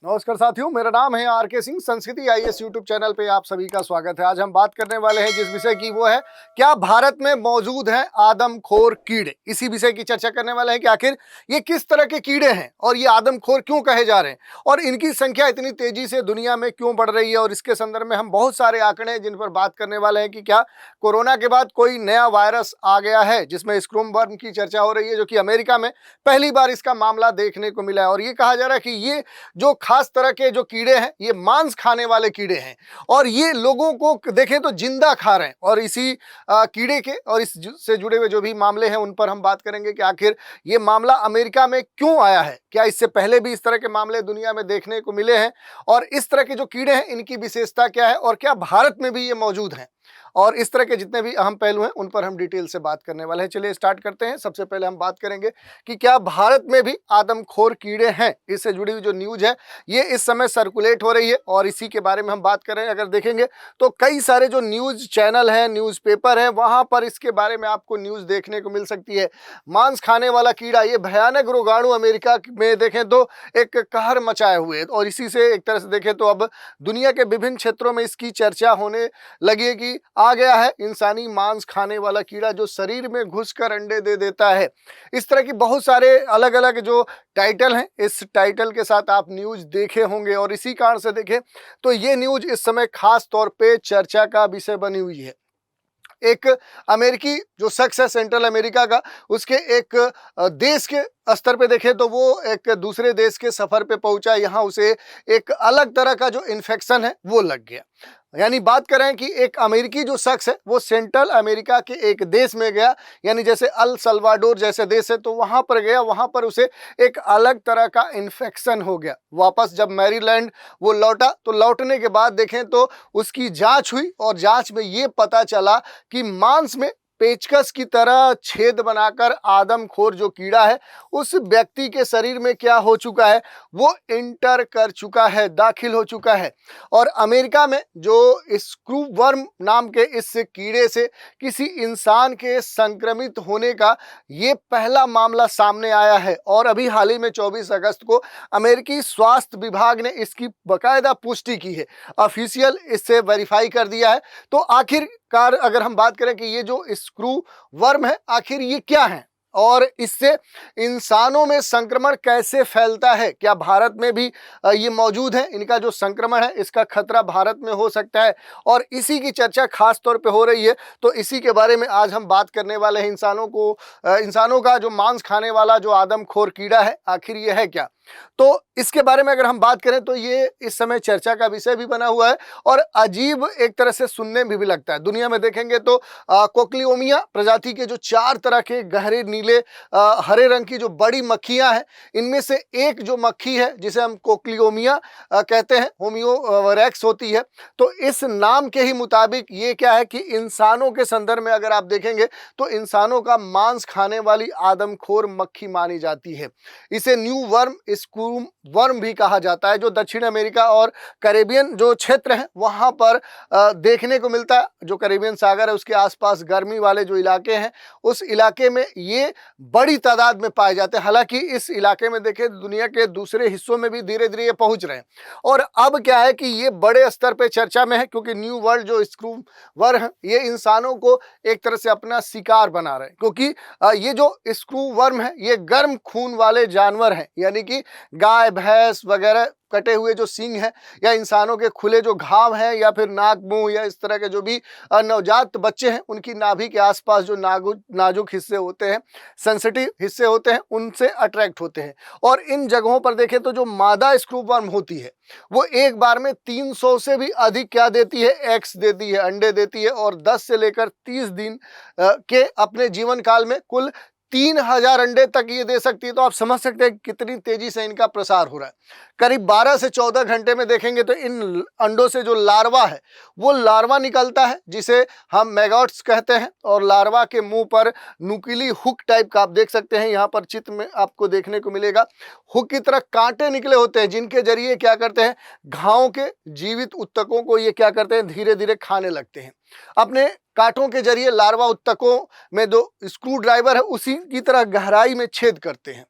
नमस्कार साथियों, मेरा नाम है आर.के. सिंह। संस्कृति आईएएस यूट्यूब चैनल पे आप सभी का स्वागत है। आज हम बात करने वाले हैं जिस विषय की, वो है क्या भारत में मौजूद हैं आदमखोर कीड़े। इसी विषय की चर्चा करने वाले हैं कि आखिर ये किस तरह के कीड़े हैं और ये आदमखोर क्यों कहे जा रहे हैं और इनकी संख्या इतनी तेजी से दुनिया में क्यों बढ़ रही है। और इसके संदर्भ में हम बहुत सारे आंकड़े हैं जिन पर बात करने वाले हैं कि क्या कोरोना के बाद कोई नया वायरस आ गया है जिसमें स्क्रूम वर्म की चर्चा हो रही है, जो कि अमेरिका में पहली बार इसका मामला देखने को मिला है। और ये कहा जा रहा है कि ये जो खास तरह के जो कीड़े हैं ये मांस खाने वाले कीड़े हैं और ये लोगों को देखें तो जिंदा खा रहे हैं। और इसी कीड़े के और से जुड़े हुए जो भी मामले हैं उन पर हम बात करेंगे कि आखिर ये मामला अमेरिका में क्यों आया है, क्या इससे पहले भी इस तरह के मामले दुनिया में देखने को मिले हैं और इस तरह के जो कीड़े हैं इनकी विशेषता क्या है और क्या भारत में भी ये मौजूद हैं। और इस तरह के जितने भी अहम पहलू हैं उन पर हम डिटेल से बात करने वाले हैं। चलिए स्टार्ट करते हैं। सबसे पहले हम बात करेंगे कि क्या भारत में भी आदमखोर कीड़े हैं। इससे जुड़ी हुई जो न्यूज है ये इस समय सर्कुलेट हो रही है और इसी के बारे में हम बात करें। अगर देखेंगे तो कई सारे जो न्यूज चैनल हैं, न्यूज़पेपर हैं, वहां पर इसके बारे में आपको न्यूज देखने को मिल सकती है। मांस खाने वाला कीड़ा, ये भयानक रोगाणु अमेरिका में देखें तो एक कहर मचाए हुए और इसी से एक तरह से देखें तो अब दुनिया के विभिन्न क्षेत्रों में इसकी चर्चा होने लगी है कि आ गया है इंसानी मांस खाने वाला कीड़ा जो शरीर में घुसकर अंडे दे देता है। इस तरह की बहुत सारे अलग अलग जो टाइटल हैं, इस टाइटल के साथ आप न्यूज देखे होंगे और इसी कारण से देखें तो ये न्यूज इस समय खास तौर पे चर्चा का विषय बनी हुई है। एक अमेरिकी जो शख्स है सेंट्रल अमेरिका का, उसके एक देश के स्तर पे देखें तो वो एक दूसरे देश के सफर पे पहुंचा, यहाँ उसे एक अलग तरह का जो इन्फेक्शन है वो लग गया। यानी बात करें कि एक अमेरिकी जो शख्स है वो सेंट्रल अमेरिका के एक देश में गया, यानी जैसे अल सल्वाडोर जैसे देश है तो वहां पर गया, वहां पर उसे एक अलग तरह का इन्फेक्शन हो गया। वापस जब मैरीलैंड वो लौटा तो लौटने के बाद देखें तो उसकी जांच हुई और जांच में ये पता चला कि मांस में पेचकस की तरह छेद बनाकर आदमखोर जो कीड़ा है उस व्यक्ति के शरीर में क्या हो चुका है, वो इंटर कर चुका है, दाखिल हो चुका है। और अमेरिका में जो स्क्रू वर्म नाम के इस कीड़े से किसी इंसान के संक्रमित होने का ये पहला मामला सामने आया है। और अभी हाल ही में 24 अगस्त को अमेरिकी स्वास्थ्य विभाग ने इसकी बाकायदा पुष्टि की है, ऑफिशियल इससे वेरीफाई कर दिया है। तो आखिरकार अगर हम बात करें कि ये जो स्क्रू वर्म है आखिर ये क्या है और इससे इंसानों में संक्रमण कैसे फैलता है, क्या भारत में भी ये मौजूद है, इनका जो संक्रमण है इसका खतरा भारत में हो सकता है, और इसी की चर्चा खास तौर पे हो रही है। तो इसी के बारे में आज हम बात करने वाले हैं। इंसानों का जो मांस खाने वाला जो आदमखोर कीड़ा है आखिर ये है क्या। तो इसके बारे में अगर हम बात करें तो ये इस समय चर्चा का विषय भी बना हुआ है और अजीब एक तरह से सुनने में भी लगता है। दुनिया में देखेंगे तो कोक्लियोमिया प्रजाति के जो 4 तरह के गहरे नीले हरे रंग की जो बड़ी मक्खियां हैं, इनमें से एक जो मक्खी है जिसे हम कोक्लियोमिया कहते हैं, होमियोवैरेक्स होती है। तो इस नाम के ही मुताबिक ये क्या है कि इंसानों के संदर्भ में अगर आप देखेंगे तो इंसानों का मांस खाने वाली आदमखोर मक्खी मानी जाती है। इसे न्यू वर्म स्क्रूम वर्म भी कहा जाता है, जो दक्षिण अमेरिका और कैरेबियन जो क्षेत्र है वहां पर देखने को मिलता है। जो कैरेबियन सागर है उसके आसपास गर्मी वाले जो इलाके हैं उस इलाके में ये बड़ी तादाद में पाए जाते हैं। हालांकि इस इलाके में देखें दुनिया के दूसरे हिस्सों में भी धीरे धीरे ये पहुंच रहे हैं और अब क्या है कि ये बड़े स्तर पे चर्चा में है क्योंकि न्यू वर्ल्ड जो स्क्रू वर्म है ये इंसानों को एक तरह से अपना शिकार बना रहे हैं, क्योंकि ये जो स्क्रू वर्म है ये गर्म खून वाले जानवर हैं, यानी कि गाय भैंस वगैरह कटे हुए जो सींग हैं या इंसानों के खुले जो घाव हैं या फिर नाक मुंह या इस तरह के जो भी नवजात बच्चे हैं उनकी नाभि के आसपास जो नाजुक हिस्से होते हैं, सेंसिटिव हिस्से होते हैं, उनसे अट्रैक्ट होते हैं। और इन जगहों पर देखें तो जो मादा स्क्रू वर्म होती है वो एक बार में 300 से भी अधिक क्या देती है, एग्स देती है, अंडे देती है और 10 से लेकर 30 दिन के अपने जीवन काल में कुल 3000 अंडे तक ये दे सकती है। तो आप समझ सकते हैं कितनी तेजी से इनका प्रसार हो रहा है। करीब 12 से 14 घंटे में देखेंगे तो इन अंडों से जो लार्वा है वो लार्वा निकलता है जिसे हम मैगॉट्स कहते हैं और लार्वा के मुंह पर नुकीली हुक टाइप का आप देख सकते हैं, यहाँ पर चित्र में आपको देखने को मिलेगा, हुक की तरह कांटे निकले होते हैं जिनके जरिए क्या करते हैं, घावों के जीवित उत्तकों को ये क्या करते हैं, धीरे धीरे खाने लगते हैं। अपने कांटों के जरिए लार्वा उत्तकों में जो स्क्रू ड्राइवर है उसी की तरह गहराई में छेद करते हैं।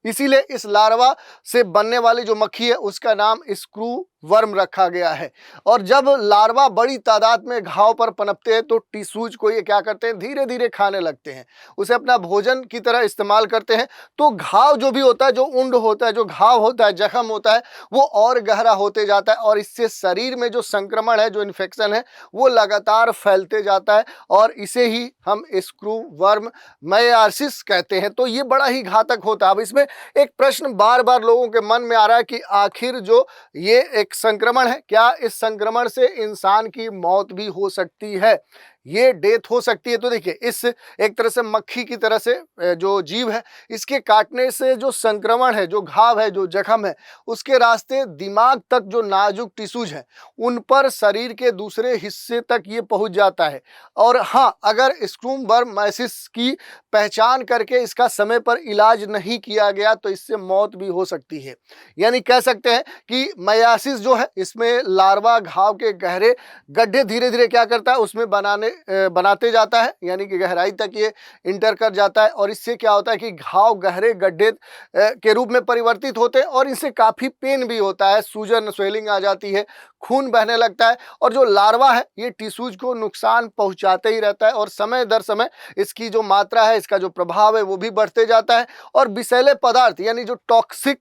इसीलिए इस लार्वा से बनने वाली जो मक्खी है उसका नाम स्क्रू वर्म रखा गया है। और जब लार्वा बड़ी तादाद में घाव पर पनपते हैं तो टिश्यूज को ये क्या करते हैं, धीरे धीरे खाने लगते हैं, उसे अपना भोजन की तरह इस्तेमाल करते हैं। तो घाव जो भी होता है, जो उंड होता है, जो घाव होता है, जख्म होता है, वो और गहरा होते जाता है और इससे शरीर में जो संक्रमण है, जो इन्फेक्शन है, वो लगातार फैलते जाता है और इसे ही हम स्क्रू वर्म माइयासिस कहते हैं। तो ये बड़ा ही घातक होता है। अब इसमें एक प्रश्न बार बार लोगों के मन में आ रहा है कि आखिर जो ये एक संक्रमण है, क्या इस संक्रमण से इंसान की मौत भी हो सकती है, ये डेथ हो सकती है? तो देखिए, इस एक तरह से मक्खी की तरह से जो जीव है, इसके काटने से जो संक्रमण है, जो घाव है, जो जख्म है, उसके रास्ते दिमाग तक जो नाजुक टिश्यूज हैं उन पर शरीर के दूसरे हिस्से तक ये पहुंच जाता है। और हाँ, अगर स्क्रूमबर्माइसिस की पहचान करके इसका समय पर इलाज नहीं किया गया तो इससे मौत भी हो सकती है। यानी कह सकते हैं कि माइयासिस जो है, इसमें लार्वा घाव के गहरे गड्ढे धीरे धीरे क्या करता है, उसमें बनाते जाता है, यानी कि गहराई तक ये इंटर कर जाता है और इससे क्या होता है कि घाव गहरे गड्ढे के रूप में परिवर्तित होते हैं और इससे काफ़ी पेन भी होता है, सूजन स्वेलिंग आ जाती है, खून बहने लगता है और जो लार्वा है ये टिश्यूज को नुकसान पहुंचाते ही रहता है और समय दर समय इसकी जो मात्रा है, इसका जो प्रभाव है वो भी बढ़ते जाता है और विषैले पदार्थ यानी जो टॉक्सिक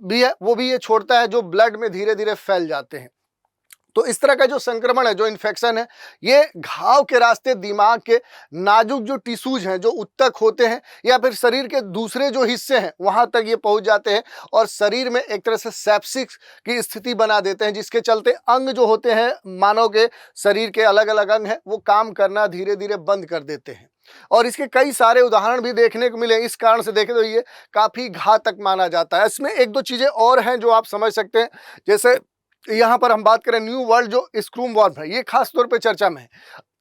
भी है वो भी ये छोड़ता है, जो ब्लड में धीरे धीरे फैल जाते हैं। तो इस तरह का जो संक्रमण है, जो इन्फेक्शन है, ये घाव के रास्ते दिमाग के नाजुक जो टिश्यूज हैं, जो उत्तक होते हैं या फिर शरीर के दूसरे जो हिस्से हैं वहां तक ये पहुंच जाते हैं और शरीर में एक तरह से सेप्सिस की स्थिति बना देते हैं, जिसके चलते अंग जो होते हैं मानव के शरीर के अलग अलग अंग हैं वो काम करना धीरे धीरे बंद कर देते हैं। और इसके कई सारे उदाहरण भी देखने को मिले। इस कारण से देखें तो ये काफी घातक माना जाता है। इसमें एक दो चीजें और हैं जो आप समझ सकते हैं। जैसे यहाँ पर हम बात करें न्यू वर्ल्ड जो स्क्रूम वर्म है, ये खास तौर पे चर्चा में है।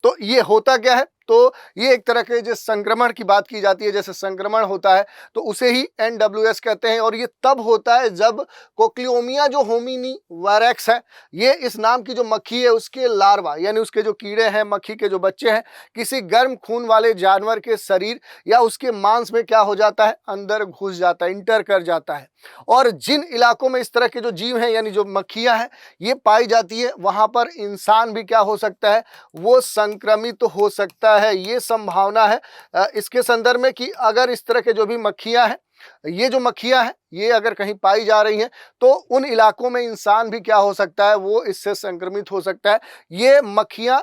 तो ये होता क्या है, तो ये एक तरह के जो संक्रमण की बात की जाती है, जैसे संक्रमण होता है तो उसे ही NWS कहते हैं और ये तब होता है जब कोक्लियोमिया जो होमिनी वायरस है, ये इस नाम की जो मक्खी है उसके लार्वा यानी उसके जो कीड़े हैं, मक्खी के जो बच्चे हैं, किसी गर्म खून वाले जानवर के शरीर या उसके मांस में क्या हो जाता है, अंदर घुस जाता है, इंटर कर जाता है। और जिन इलाकों में इस तरह के जो जीव हैं यानी जो मक्खियां हैं ये पाई जाती है, वहां पर इंसान भी क्या हो सकता है, वो संक्रमित हो सकता है। ये संभावना है इसके संदर्भ में कि अगर इस तरह के जो भी मक्खियां हैं, ये जो मक्खियां हैं ये अगर कहीं पाई जा रही हैं तो उन इलाकों में इंसान भी क्या हो सकता है, वो इससे संक्रमित हो सकता है। ये मक्खियां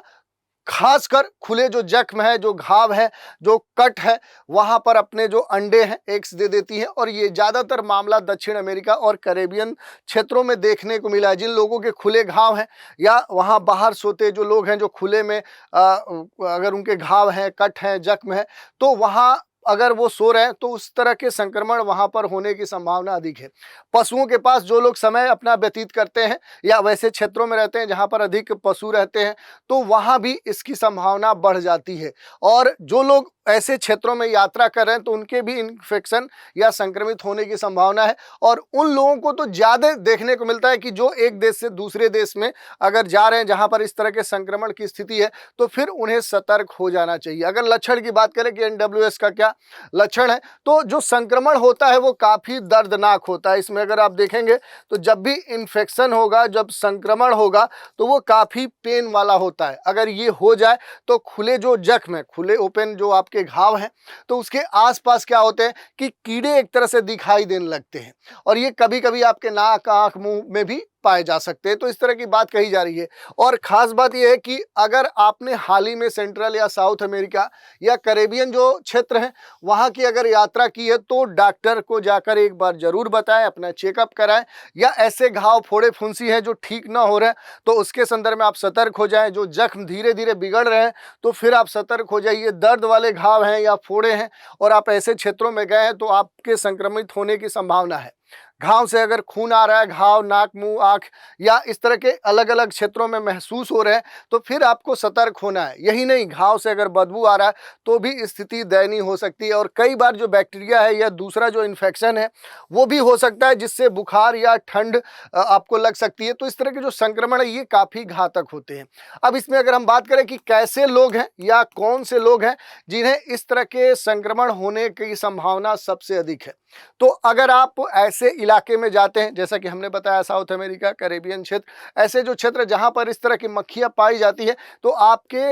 खासकर खुले जो जख्म है, जो घाव है, जो कट है, वहां पर अपने जो अंडे हैं एग्स दे देती हैं और ये ज्यादातर मामला दक्षिण अमेरिका और कैरेबियन क्षेत्रों में देखने को मिला है। जिन लोगों के खुले घाव हैं या वहां बाहर सोते जो लोग हैं जो खुले में अगर उनके घाव हैं, कट हैं, जख्म है, तो वहां अगर वो सो रहे हैं तो उस तरह के संक्रमण वहां पर होने की संभावना अधिक है। पशुओं के पास जो लोग समय अपना व्यतीत करते हैं या वैसे क्षेत्रों में रहते हैं जहां पर अधिक पशु रहते हैं तो वहां भी इसकी संभावना बढ़ जाती है। और जो लोग ऐसे क्षेत्रों में यात्रा कर रहे हैं तो उनके भी इन्फेक्शन या संक्रमित होने की संभावना है। और उन लोगों को तो ज़्यादा देखने को मिलता है कि जो एक देश से दूसरे देश में अगर जा रहे हैं जहां पर इस तरह के संक्रमण की स्थिति है तो फिर उन्हें सतर्क हो जाना चाहिए। अगर लक्षण की बात करें कि NWS का क्या लक्षण है, तो जो संक्रमण होता है वो काफ़ी दर्दनाक होता है। इसमें अगर आप देखेंगे तो जब भी इन्फेक्शन होगा, जब संक्रमण होगा तो वो काफ़ी पेन वाला होता है। अगर ये हो जाए तो खुले जो जख्म है, खुले ओपन जो आपके घाव हैं, तो उसके आसपास क्या होते हैं कि कीड़े एक तरह से दिखाई देने लगते हैं और ये कभी कभी आपके नाक, आँख, मुंह में भी पाए जा सकते हैं। तो इस तरह की बात कही जा रही है। और ख़ास बात यह है कि अगर आपने हाल ही में सेंट्रल या साउथ अमेरिका या कैरेबियन जो क्षेत्र हैं वहाँ की अगर यात्रा की है तो डॉक्टर को जाकर एक बार ज़रूर बताएं, अपना चेकअप कराएं। या ऐसे घाव, फोड़े, फुंसी हैं जो ठीक ना हो रहे हैं तो उसके संदर्भ में आप सतर्क हो जाएं। जो जख्म धीरे धीरे बिगड़ रहे हैं तो फिर आप सतर्क हो जाइए। दर्द वाले घाव हैं या फोड़े हैं और आप ऐसे क्षेत्रों में गए हैं तो आपके संक्रमित होने की संभावना है। घाव से अगर खून आ रहा है, घाव नाक, मुंह, आँख या इस तरह के अलग अलग क्षेत्रों में महसूस हो रहे हैं तो फिर आपको सतर्क होना है। यही नहीं, घाव से अगर बदबू आ रहा है तो भी स्थिति दयनीय हो सकती है। और कई बार जो बैक्टीरिया है या दूसरा जो इन्फेक्शन है वो भी हो सकता है जिससे बुखार या ठंड आपको लग सकती है। तो इस तरह के जो संक्रमण है ये काफ़ी घातक होते हैं। अब इसमें अगर हम बात करें कि कैसे लोग हैं या कौन से लोग हैं जिन्हें इस तरह के संक्रमण होने की संभावना सबसे अधिक है, तो अगर आप ऐसे इलाके में जाते हैं, जैसा कि हमने बताया साउथ अमेरिका, कैरेबियन क्षेत्र, ऐसे जो क्षेत्र जहाँ पर इस तरह की मक्खियाँ पाई जाती है, तो आपके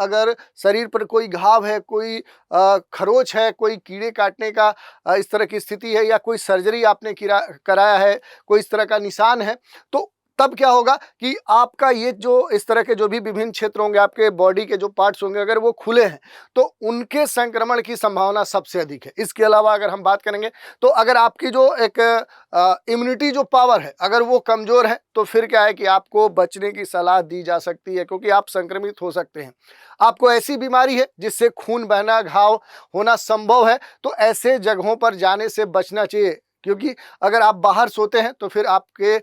अगर शरीर पर कोई घाव है, कोई खरोच है, कोई कीड़े काटने का इस तरह की स्थिति है, या कोई सर्जरी आपने कराया है, कोई इस तरह का निशान है, तो तब क्या होगा कि आपका ये जो इस तरह के जो भी विभिन्न क्षेत्र होंगे, आपके बॉडी के जो पार्ट्स होंगे, अगर वो खुले हैं तो उनके संक्रमण की संभावना सबसे अधिक है। इसके अलावा अगर हम बात करेंगे तो अगर आपकी जो एक इम्यूनिटी जो पावर है, अगर वो कमजोर है, तो फिर क्या है कि आपको बचने की सलाह दी जा सकती है, क्योंकि आप संक्रमित हो सकते हैं। आपको ऐसी बीमारी है जिससे खून बहना, घाव होना संभव है, तो ऐसे जगहों पर जाने से बचना चाहिए, क्योंकि अगर आप बाहर सोते हैं तो फिर आपके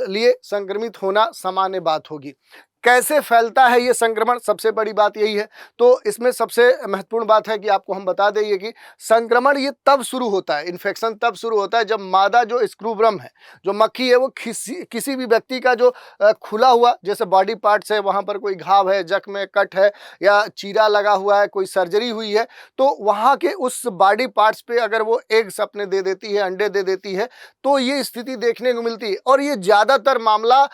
लिए संक्रमित होना सामान्य बात होगी। कैसे फैलता है ये संक्रमण, सबसे बड़ी बात यही है। तो इसमें सबसे महत्वपूर्ण बात है कि आपको हम बता दें कि संक्रमण ये तब शुरू होता है, इन्फेक्शन तब शुरू होता है जब मादा जो स्क्रूब्रम है, जो मक्खी है, वो किसी भी व्यक्ति का जो खुला हुआ जैसे बॉडी पार्ट्स है, वहाँ पर कोई घाव है, जख्म है, कट है, या चीरा लगा हुआ है, कोई सर्जरी हुई है, तो वहाँ के उस बॉडी पार्ट्स पे अगर वो एग्स अपने दे देती है, अंडे दे देती है, तो ये स्थिति देखने को मिलती है। और ये ज़्यादातर मामला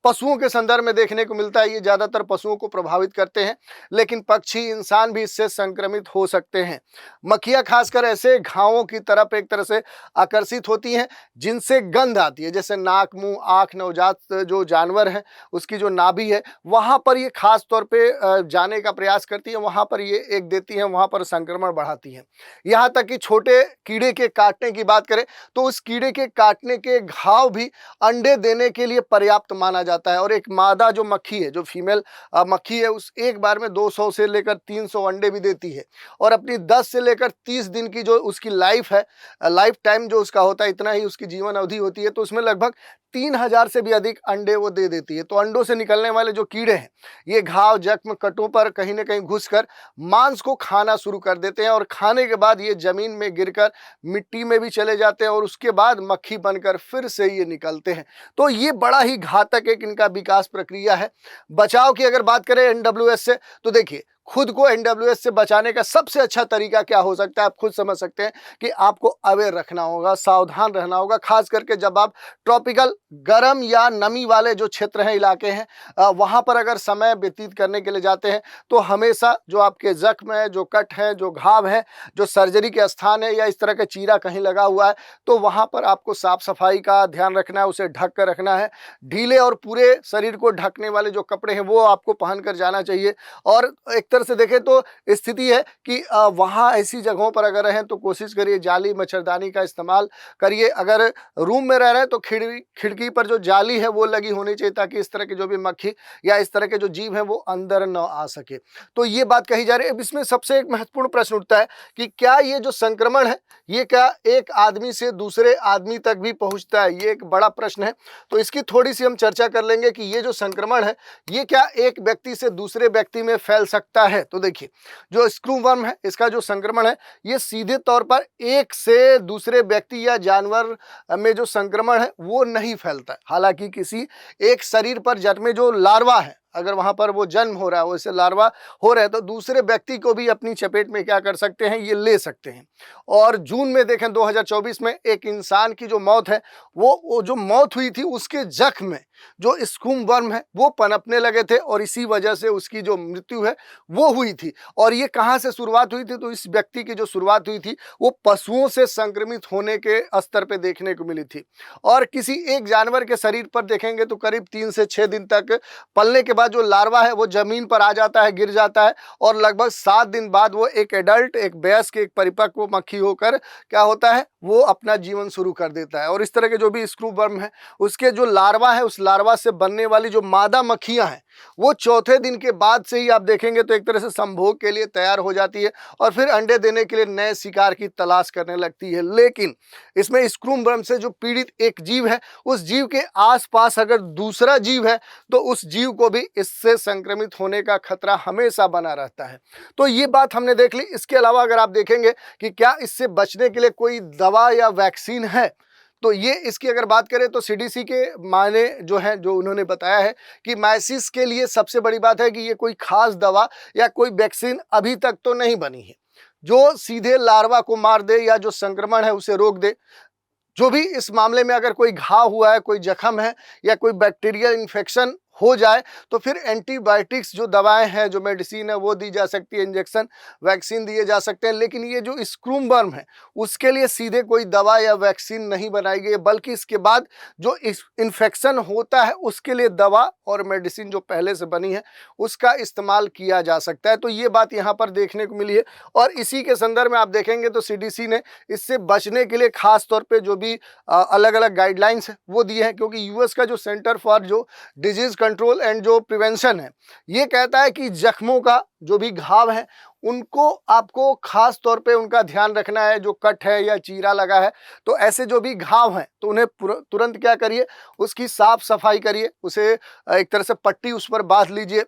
पशुओं के संदर्भ में देखने को मिलता है। ये ज़्यादातर पशुओं को प्रभावित करते हैं, लेकिन पक्षी, इंसान भी इससे संक्रमित हो सकते हैं। मक्खियाँ खासकर ऐसे घावों की तरफ एक तरह से आकर्षित होती हैं जिनसे गंध आती है, जैसे नाक, मुंह, आँख, नवजात जो जानवर है उसकी जो नाभि है, वहाँ पर ये खास तौर पे जाने का प्रयास करती है, वहाँ पर ये एक देती हैं, वहाँ पर संक्रमण बढ़ाती हैं। यहाँ तक कि छोटे कीड़े के काटने की बात करें तो उस कीड़े के काटने के घाव भी अंडे देने के लिए पर्याप्त माना जाता है। और एक मादा जो मक्खी है, जो फीमेल मक्खी है, उस एक बार में 200 से लेकर 300 अंडे भी देती है। और अपनी 10 से लेकर 30 दिन की जो उसकी लाइफ है, लाइफ टाइम जो उसका होता है, इतना ही उसकी जीवन अवधि होती है, तो उसमें लगभग 3000 से भी अधिक अंडे वो दे देती है। तो अंडों से निकलने वाले जो कीड़े हैं, ये घाव, जख्म, कटों पर कहीं ना कहीं घुसकर मांस को खाना शुरू कर देते हैं, और खाने के बाद ये जमीन में गिरकर मिट्टी में भी चले जाते हैं, और उसके बाद मक्खी बनकर फिर से ये निकलते हैं। तो ये बड़ा ही घातक एक इनका विकास प्रक्रिया है। बचाव की अगर बात करें एनडब्ल्यूएस से, तो देखिए, खुद को एनडब्ल्यूएस से बचाने का सबसे अच्छा तरीका क्या हो सकता है, आप खुद समझ सकते हैं कि आपको अवेयर रखना होगा, सावधान रहना होगा। खास करके जब आप ट्रॉपिकल, गर्म या नमी वाले जो क्षेत्र हैं, इलाके हैं, वहाँ पर अगर समय व्यतीत करने के लिए जाते हैं, तो हमेशा जो आपके जख्म है, जो कट है, जो घाव है, जो सर्जरी के स्थान है, या इस तरह का चीरा कहीं लगा हुआ है, तो वहाँ पर आपको साफ सफाई का ध्यान रखना है, उसे ढक कर रखना है। ढीले और पूरे शरीर को ढकने वाले जो कपड़े हैं वो आपको पहन कर जाना चाहिए। और एक तरह से देखें तो स्थिति है कि वहाँ ऐसी जगहों पर अगर रहें तो कोशिश करिए जाली, मच्छरदानी का इस्तेमाल करिए। अगर रूम में रह रहे हैं तो खिड़की पर जो जाली है वो लगी होनी चाहिए, ताकि इस तरह की जो भी मक्खी या इस तरह के जो जीव हैं वो अंदर न आ सके। तो ये बात कही जा रही है। अब इसमें सबसे एक महत्वपूर्ण प्रश्न उठता है कि क्या ये जो संक्रमण है, ये क्या एक आदमी से दूसरे आदमी तक भी पहुंचता है? ये एक बड़ा प्रश्न है। तो इसकी थोड़ी सी हम चर्चा कर लेंगे कि ये जो संक्रमण है, ये क्या एक व्यक्ति से दूसरे व्यक्ति में फैल सकता है? तो देखिए, जो स्क्रूवर्म है, इसका जो संक्रमण है, ये सीधे तौर पर एक से दूसरे व्यक्ति या जानवर में जो संक्रमण है वो नहीं फैलता है। हालांकि किसी एक शरीर पर जन्मे जो लार्वा है, अगर वहां पर वो जन्म हो रहा है, वैसे लार्वा हो रहे हैं, तो दूसरे व्यक्ति को भी अपनी चपेट में क्या कर सकते हैं, ये ले सकते हैं। और जून में देखें 2024 में एक इंसान की जो मौत है, वो जो मौत हुई थी, उसके जख्म में जो स्क्रूवर्म है वो पनपने लगे थे, और इसी वजह से उसकी जो मृत्यु है वो हुई थी। और ये कहाँ से शुरुआत हुई थी? तो इस व्यक्ति की जो शुरुआत हुई थी वो पशुओं से संक्रमित होने के स्तर पे देखने को मिली थी। और किसी एक जानवर के शरीर पर देखेंगे तो करीब 3 से 6 दिन तक पलने के बाद जो लार्वा है वो जमीन पर आ जाता है, गिर जाता है, और लगभग 7 दिन बाद वो एक एडल्ट, एक वयस्क, एक परिपक्व मक्खी होकर क्या होता है, वो अपना जीवन शुरू कर देता है। और इस तरह के जो भी स्क्रूवर्म है, उसके जो लार्वा है, उस लार्वा से बनने वाली जो मादा मक्खियां हैं, वो चौथे दिन के बाद से ही आप देखेंगे तो एक तरह से संभोग के लिए तैयार हो जाती है, और फिर अंडे देने के लिए नए शिकार की तलाश करने लगती है। लेकिन इसमें स्क्रूवर्म से जो पीड़ित एक जीव है, उस जीव के आसपास अगर दूसरा जीव है, तो उस जीव को भी इससे संक्रमित होने का खतरा हमेशा बना रहता है। तो ये बात हमने देख ली। इसके अलावा अगर आप देखेंगे कि क्या इससे बचने के लिए कोई दवा या वैक्सीन है, तो ये इसकी अगर बात करें तो सीडीसी के माने जो है, जो उन्होंने बताया है कि माइसिस के लिए सबसे बड़ी बात है कि ये कोई खास दवा या कोई वैक्सीन अभी तक तो नहीं बनी है। जो सीधे लार्वा को मार दे या जो संक्रमण है उसे रोक दे। जो भी इस मामले में अगर कोई घाव हुआ है, कोई जख्म है या कोई बैक्टीरियल इन्फेक्शन हो जाए तो फिर एंटीबायोटिक्स जो दवाएं हैं, जो मेडिसिन है वो दी जा सकती है, इंजेक्शन वैक्सीन दिए जा सकते हैं। लेकिन ये जो स्क्रूम वर्म है उसके लिए सीधे कोई दवा या वैक्सीन नहीं बनाई गई, बल्कि इसके बाद जो इन्फेक्शन होता है उसके लिए दवा और मेडिसिन जो पहले से बनी है उसका इस्तेमाल किया जा सकता है। तो ये बात यहाँ पर देखने को मिली है और इसी के संदर्भ में आप देखेंगे तो CDC ने इससे बचने के लिए खास तौर पर जो भी अलग अलग गाइडलाइंस है वो दिए हैं, क्योंकि US का जो सेंटर फॉर जो डिजीज कंट्रोल एंड जो प्रिवेंशन है ये कहता है कि जख्मों का जो भी घाव है उनको आपको खास तौर पे उनका ध्यान रखना है। जो कट है या चीरा लगा है तो ऐसे जो भी घाव हैं तो उन्हें तुरंत क्या करिए, उसकी साफ सफाई करिए, उसे एक तरह से पट्टी उस पर बांध लीजिए।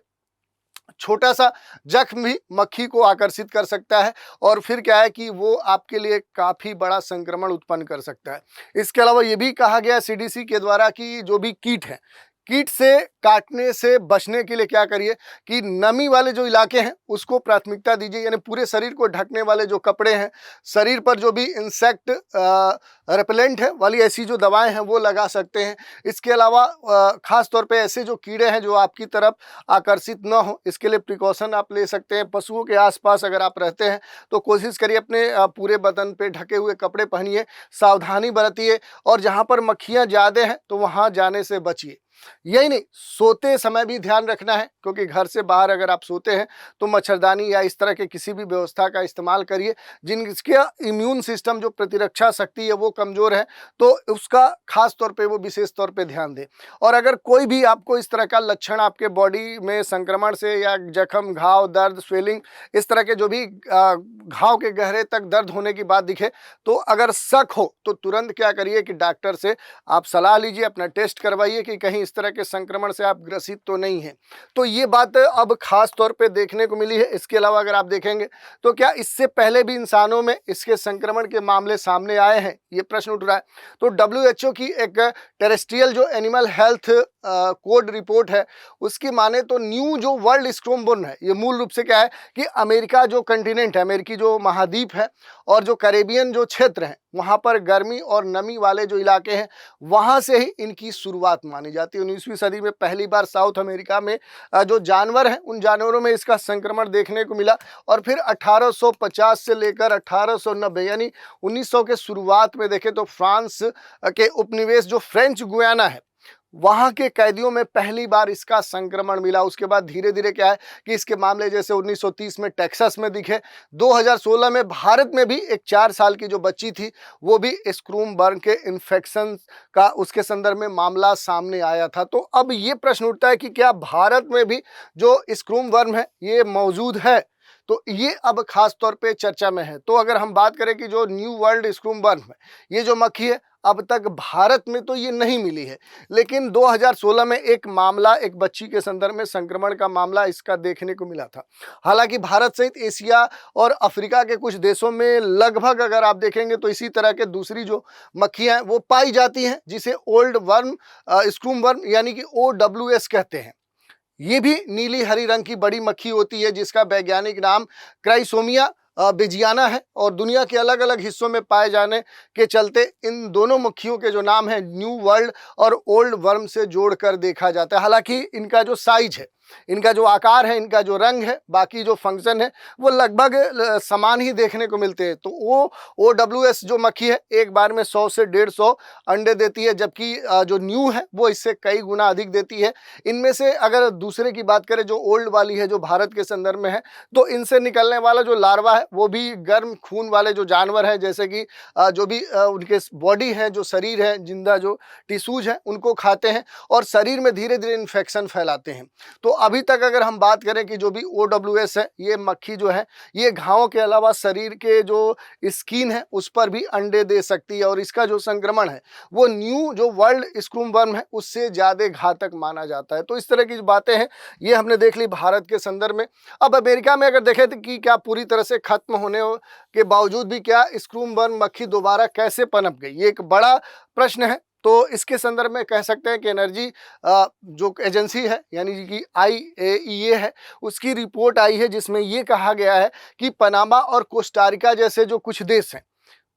छोटा सा जख्म भी मक्खी को आकर्षित कर सकता है और फिर क्या है कि वो आपके लिए काफ़ी बड़ा संक्रमण उत्पन्न कर सकता है। इसके अलावा ये भी कहा गया CDC के द्वारा कि जो भी कीट है, कीट से काटने से बचने के लिए क्या करिए कि नमी वाले जो इलाके हैं उसको प्राथमिकता दीजिए, यानी पूरे शरीर को ढकने वाले जो कपड़े हैं, शरीर पर जो भी इंसेक्ट रेपेलेंट है वाली ऐसी जो दवाएं हैं वो लगा सकते हैं। इसके अलावा खास तौर पे ऐसे जो कीड़े हैं जो आपकी तरफ आकर्षित ना हो, इसके लिए प्रिकॉशन आप ले सकते हैं। पशुओं के आसपास अगर आप रहते हैं तो कोशिश करिए अपने पूरे बदन पे ढके हुए कपड़े पहनिए, सावधानी बरतिए और जहाँ पर मक्खियाँ ज़्यादा हैं तो वहाँ जाने से बचिए। यही नहीं, सोते समय भी ध्यान रखना है, क्योंकि घर से बाहर अगर आप सोते हैं तो मच्छरदानी या इस तरह के किसी भी व्यवस्था का इस्तेमाल करिए। जिनके इम्यून सिस्टम जो प्रतिरक्षा शक्ति है वो कमज़ोर है तो उसका खास तौर पे वो विशेष तौर पे ध्यान दें। और अगर कोई भी आपको इस तरह का लक्षण आपके बॉडी में संक्रमण से या जख्म, घाव, दर्द, स्वेलिंग, इस तरह के जो भी घाव के गहरे तक दर्द होने की बात दिखे तो अगर शक हो तो तुरंत क्या करिए कि डॉक्टर से आप सलाह लीजिए, अपना टेस्ट करवाइए कि कहीं इस तरह के संक्रमण से आप ग्रसित तो नहीं हैं। तो ये बात अब खास तौर पे देखने को मिली है। इसके अलावा अगर आप देखेंगे तो क्या इससे पहले भी इंसानों में इसके संक्रमण के मामले सामने आए हैं, ये प्रश्न उठ रहा है। तो WHO की एक टेरेस्ट्रियल जो एनिमल हेल्थ कोड रिपोर्ट है उसकी माने तो न्यू जो वर्ल्ड स्क्रोमबोर्न है ये मूल रूप से क्या है कि अमेरिका जो कंटिनेंट है, अमेरिकी जो महाद्वीप है और जो कैरेबियन जो क्षेत्र है वहाँ पर गर्मी और नमी वाले जो इलाके हैं वहाँ से ही इनकी शुरुआत मानी जाती है। 19वीं सदी में पहली बार साउथ अमेरिका में जो जानवर हैं उन जानवरों में इसका संक्रमण देखने को मिला और फिर 1850 से लेकर 1890 यानी 1900 के शुरुआत में देखें तो फ्रांस के उपनिवेश जो फ्रेंच गुयाना है वहाँ के कैदियों में पहली बार इसका संक्रमण मिला। उसके बाद धीरे धीरे क्या है कि इसके मामले जैसे 1930 में टेक्सास में दिखे, 2016 में भारत में भी एक 4 साल की जो बच्ची थी वो भी स्क्रूम बर्न के इन्फेक्शन का उसके संदर्भ में मामला सामने आया था। तो अब ये प्रश्न उठता है कि क्या भारत में भी जो स्क्रूम वर्म है ये मौजूद है, तो ये अब खास तौर पे चर्चा में है। तो अगर हम बात करें कि जो न्यू वर्ल्ड स्क्रूम वर्म है ये जो मक्खी है अब तक भारत में तो ये नहीं मिली है, लेकिन 2016 में एक मामला, एक बच्ची के संदर्भ में संक्रमण का मामला इसका देखने को मिला था। हालांकि भारत सहित एशिया और अफ्रीका के कुछ देशों में लगभग अगर आप देखेंगे तो इसी तरह के दूसरी जो मक्खियां हैं वो पाई जाती हैं जिसे ओल्ड वर्म स्क्रूम वर्म यानी कि OWS कहते हैं। ये भी नीली हरी रंग की बड़ी मक्खी होती है जिसका वैज्ञानिक नाम क्राइसोमिया बिजियाना है और दुनिया के अलग अलग हिस्सों में पाए जाने के चलते इन दोनों मक्खियों के जो नाम है न्यू वर्ल्ड और ओल्ड वर्म से जोड़कर देखा जाता है। हालांकि इनका जो साइज है, इनका जो आकार है, इनका जो रंग है, बाकी जो फंक्शन है वो लगभग समान ही देखने को मिलते हैं। तो वो OWS जो मक्खी है एक बार में 100 से 150 अंडे देती है, जबकि जो न्यू है वो इससे कई गुना अधिक देती है। इनमें से अगर दूसरे की बात करें जो ओल्ड वाली है जो भारत के संदर्भ में है तो इनसे निकलने वाला जो लार्वा है वो भी गर्म खून वाले जो जानवर हैं जैसे कि जो भी उनके बॉडी है, जो शरीर है, जिंदा जो टिश्यूज हैं उनको खाते हैं और शरीर में धीरे धीरे इन्फेक्शन फैलाते हैं। तो अभी तक अगर हम बात करें कि जो भी OWS है ये मक्खी जो है ये घावों के अलावा शरीर के जो स्किन है उस पर भी अंडे दे सकती है और इसका जो संक्रमण है वो न्यू जो वर्ल्ड स्क्रूम वर्म है उससे ज़्यादा घातक माना जाता है। तो इस तरह की बातें हैं ये हमने देख ली भारत के संदर्भ में। अब अमेरिका में अगर देखें तो कि क्या पूरी तरह से खत्म होने के बावजूद भी क्या स्क्रूम वर्म मक्खी दोबारा कैसे पनप गई, ये एक बड़ा प्रश्न है। तो इसके संदर्भ में कह सकते हैं कि एनर्जी जो एजेंसी है यानी कि IAEA है, उसकी रिपोर्ट आई है जिसमें ये कहा गया है कि पनामा और कोस्टारिका जैसे जो कुछ देश हैं,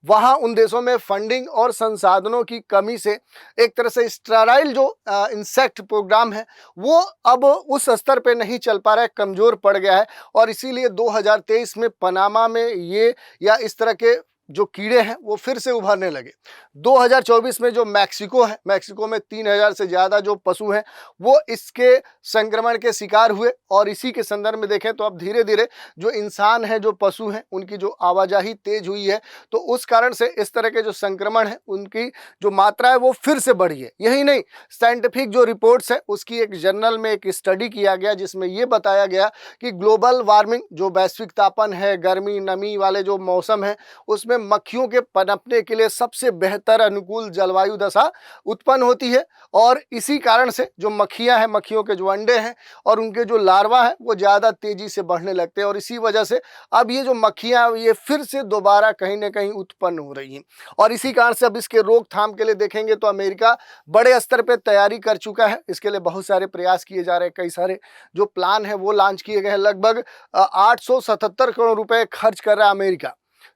वहाँ उन देशों में फंडिंग और संसाधनों की कमी से एक तरह से स्टेराइल जो इंसेक्ट प्रोग्राम है वो अब उस स्तर पे नहीं चल पा रहा है, कमज़ोर पड़ गया है। और इसीलिए 2023 में पनामा में ये या इस तरह के जो कीड़े हैं वो फिर से उभरने लगे। 2024 में जो मैक्सिको है, मैक्सिको में 3000 से ज़्यादा जो पशु हैं वो इसके संक्रमण के शिकार हुए। और इसी के संदर्भ में देखें तो अब धीरे धीरे जो इंसान है, जो पशु हैं, उनकी जो आवाजाही तेज हुई है, तो उस कारण से इस तरह के जो संक्रमण है उनकी जो मात्रा है वो फिर से बढ़ी है। यही नहीं, साइंटिफिक जो रिपोर्ट्स है उसकी एक जर्नल में एक स्टडी किया गया जिसमें ये बताया गया कि ग्लोबल वार्मिंग, जो वैश्विक तापन है, गर्मी नमी वाले जो मौसम है, उसमें मक्खियों के पनपने के लिए सबसे बेहतर अनुकूल जलवायु दशा उत्पन्न होती है। और इसी कारण से जो मक्खियां हैं, मक्खियों के जो अंडे हैं और उनके जो लार्वा हैं वो ज़्यादा तेजी से बढ़ने लगते हैं। और इसी वजह से अब ये जो मक्खियां ये फिर से दोबारा कहीं ना कहीं उत्पन्न हो रही हैं। और इसी कारण से अब इसके रोकथाम के लिए देखेंगे तो अमेरिका बड़े स्तर पर तैयारी कर चुका है। इसके लिए बहुत सारे प्रयास किए जा रहे हैं, कई सारे जो प्लान है वो लॉन्च किए गए हैं। लगभग 877 करोड़ रुपए खर्च कर रहा है अमेरिका,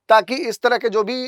ताकि इस तरह के जो भी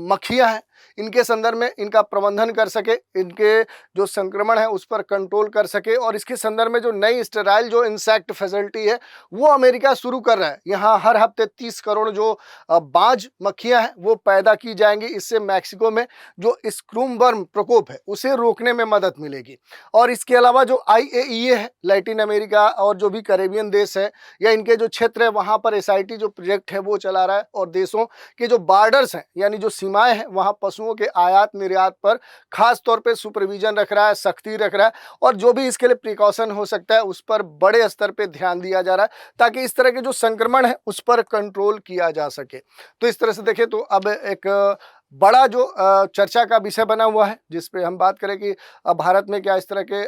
मक्खियां हैं इनके संदर्भ में इनका प्रबंधन कर सके, इनके जो संक्रमण है उस पर कंट्रोल कर सके। और इसके संदर्भ में जो नई स्टेराइल जो इंसेक्ट फैसिलिटी है वो अमेरिका शुरू कर रहा है। यहाँ हर हफ्ते 30 करोड़ जो बाज मक्खियां हैं वो पैदा की जाएंगी। इससे मैक्सिको में जो स्क्रूमवर्म प्रकोप है उसे रोकने में मदद मिलेगी। और इसके अलावा जो IAEA है, लैटिन अमेरिका और जो भी कैरेबियन देश है या इनके जो क्षेत्र है वहाँ पर SIT जो प्रोजेक्ट है वो चला रहा है। और देशों के जो बॉर्डर्स हैं यानी जो सीमाएं हैं वहाँ पशुओं के आयात निर्यात पर खास तौर पे सुपरविजन रख रहा है, सख्ती रख रहा है। और जो भी इसके लिए प्रिकॉशन हो सकता है उस पर बड़े स्तर पे ध्यान दिया जा रहा है, ताकि इस तरह के जो संक्रमण है उस पर कंट्रोल किया जा सके। तो इस तरह से देखें तो अब एक बड़ा जो चर्चा का विषय बना हुआ है, जिस पे हम बात करें कि भारत में क्या इस तरह के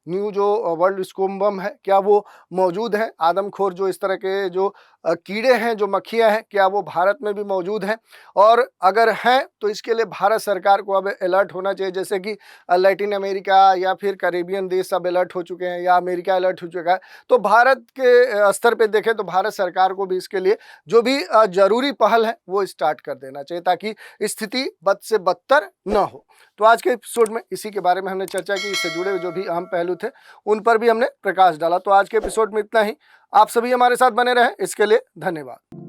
न्यू जो वर्ल्ड स्क्रूमवर्म है क्या वो मौजूद है, आदमखोर जो इस तरह के जो कीड़े हैं, जो मक्खियां हैं, क्या वो भारत में भी मौजूद हैं। और अगर हैं तो इसके लिए भारत सरकार को अब अलर्ट होना चाहिए। जैसे कि लैटिन अमेरिका या फिर कैरेबियन देश सब अलर्ट हो चुके हैं या अमेरिका अलर्ट हो चुका है, तो भारत के स्तर पे देखें तो भारत सरकार को भी इसके लिए जो भी जरूरी पहल है वो स्टार्ट कर देना चाहिए, ताकि स्थिति बद से बदतर न हो। तो आज के एपिसोड में इसी के बारे में हमने चर्चा की, इससे जुड़े हुए जो भी अहम पहलू थे उन पर भी हमने प्रकाश डाला। तो आज के एपिसोड में इतना ही। आप सभी हमारे साथ बने रहें, इसके लिए धन्यवाद।